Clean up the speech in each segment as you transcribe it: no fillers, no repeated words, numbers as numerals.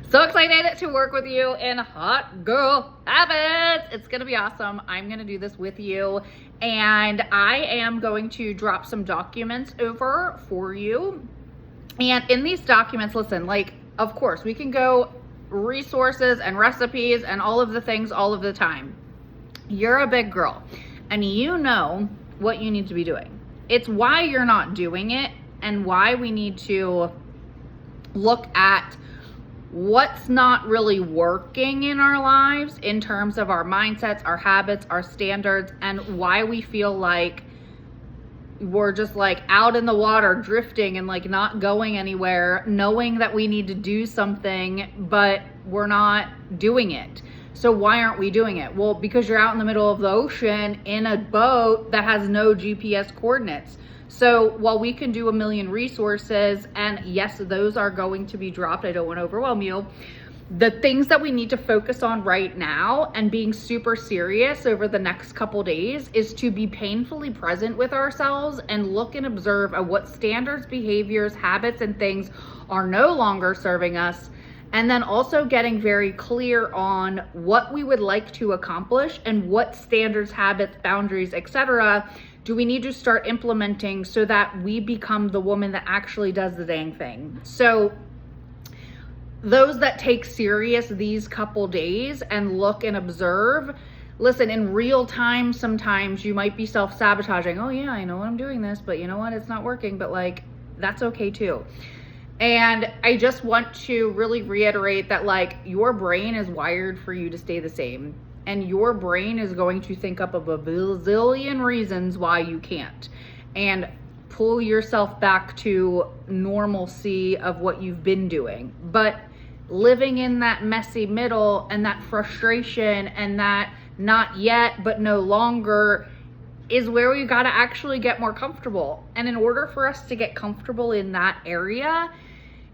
So excited to work with you in Hot Girl Habits. It's gonna be awesome. I'm gonna do this with you, and I am going to drop some documents over for you. And in these documents, listen, like, of course, we can go resources and recipes and all of the things all of the time. You're a big girl, and you know what you need to be doing. It's why you're not doing it and why we need to look at what's not really working in our lives in terms of our mindsets, our habits, our standards, and why we feel like we're just like out in the water drifting and like not going anywhere, knowing that we need to do something, but we're not doing it. So why aren't we doing it? Well, because you're out in the middle of the ocean in a boat that has no GPS coordinates. So while we can do a million resources, and yes, those are going to be dropped, I don't want to overwhelm you. The things that we need to focus on right now and being super serious over the next couple days is to be painfully present with ourselves and look and observe at what standards, behaviors, habits, and things are no longer serving us. And then also getting very clear on what we would like to accomplish and what standards, habits, boundaries, etc. do we need to start implementing so that we become the woman that actually does the dang thing. So those that take serious these couple days and look and observe, listen, in real time, sometimes you might be self-sabotaging. Oh yeah, I know I'm doing this, but you know what? It's not working, but like, that's okay too. And I just want to really reiterate that like your brain is wired for you to stay the same. And your brain is going to think up of a bazillion reasons why you can't. And pull yourself back to normalcy of what you've been doing. But living in that messy middle and that frustration and that not yet but no longer is where we got to actually get more comfortable. And in order for us to get comfortable in that area,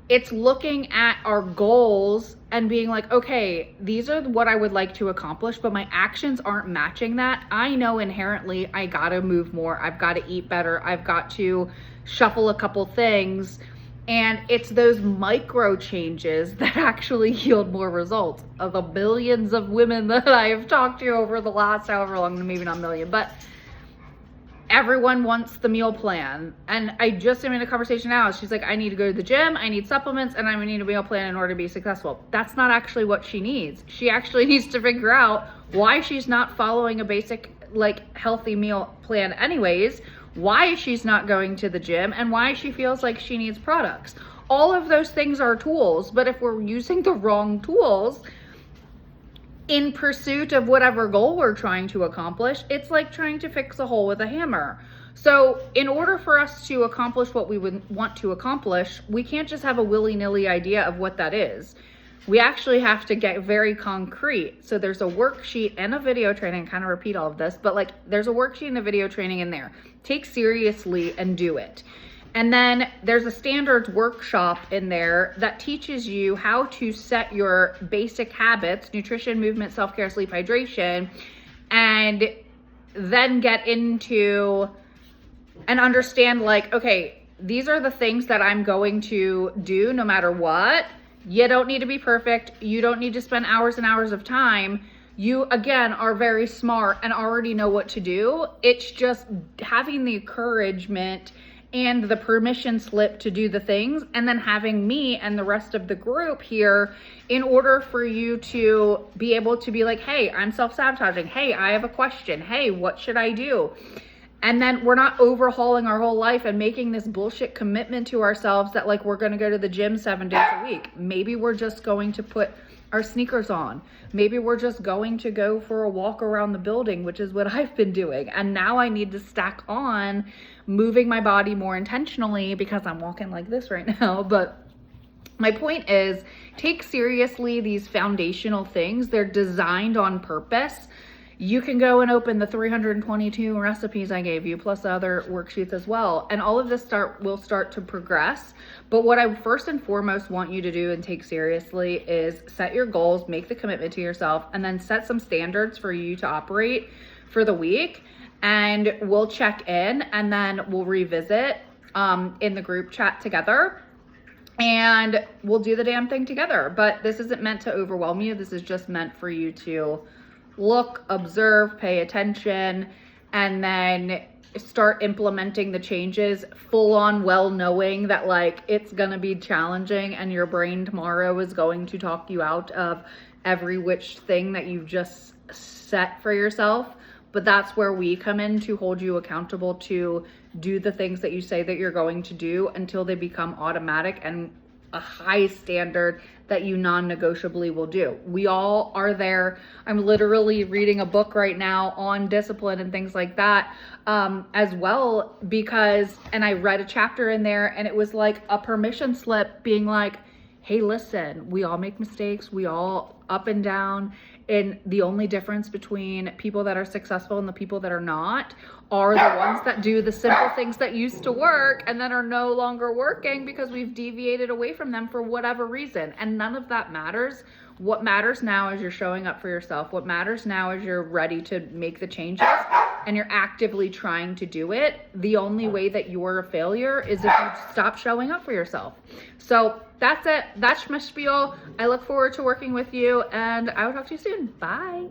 it's looking at our goals and being like, okay, these are what I would like to accomplish, but my actions aren't matching that. I know inherently I gotta move more. I've got to eat better. I've got to shuffle a couple things. And it's those micro changes that actually yield more results. Of the billions of women that I have talked to over the last however long, maybe not a million, but everyone wants the meal plan. And I just am in a conversation now. She's like, I need to go to the gym, I need supplements, and I need a meal plan in order to be successful. That's not actually what she needs. She actually needs to figure out why she's not following a basic, like, healthy meal plan anyways, why she's not going to the gym, and why she feels like she needs products. All of those things are tools, but if we're using the wrong tools in pursuit of whatever goal we're trying to accomplish, it's like trying to fix a hole with a hammer. So in order for us to accomplish what we would want to accomplish, we can't just have a willy-nilly idea of what that is. We actually have to get very concrete. So there's a worksheet and a video training, kind of repeat all of this, but like there's a worksheet and a video training in there. Take seriously and do it. And then there's a standards workshop in there that teaches you how to set your basic habits, nutrition, movement, self-care, sleep, hydration, and then get into and understand like, okay, these are the things that I'm going to do no matter what. You don't need to be perfect. You don't need to spend hours and hours of time. You, again, are very smart and already know what to do. It's just having the encouragement and the permission slip to do the things, and then having me and the rest of the group here in order for you to be able to be like, hey, I'm self-sabotaging. Hey, I have a question. Hey, what should I do? And then we're not overhauling our whole life and making this bullshit commitment to ourselves that like we're going to go to the gym 7 days a week. Maybe we're just going to put our sneakers on. Maybe we're just going to go for a walk around the building, which is what I've been doing. And now I need to stack on moving my body more intentionally because I'm walking like this right now. But my point is, take seriously these foundational things. They're designed on purpose. You can go and open the 322 recipes I gave you, plus other worksheets as well. And all of this will start to progress. But what I first and foremost want you to do and take seriously is set your goals, make the commitment to yourself, and then set some standards for you to operate for the week. And we'll check in and then we'll revisit in the group chat together. and we'll do the damn thing together. But this isn't meant to overwhelm you. This is just meant for you to look, observe, pay attention, and then start implementing the changes full on, well knowing that like it's gonna be challenging and your brain tomorrow is going to talk you out of every which thing that you've just set for yourself. But that's where we come in to hold you accountable to do the things that you say that you're going to do until they become automatic and a high standard that you non-negotiably will do. We all are there. I'm literally reading a book right now on discipline and things like that as well, because, and I read a chapter in there and it was like a permission slip being like, hey, listen, we all make mistakes. We all up and down. And the only difference between people that are successful and the people that are not are the ones that do the simple things that used to work and then are no longer working because we've deviated away from them for whatever reason. And none of that matters. What matters now is you're showing up for yourself. What matters now is you're ready to make the changes and you're actively trying to do it. The only way that you're a failure is if you stop showing up for yourself. So that's it. That's my spiel. I look forward to working with you and I will talk to you soon. Bye.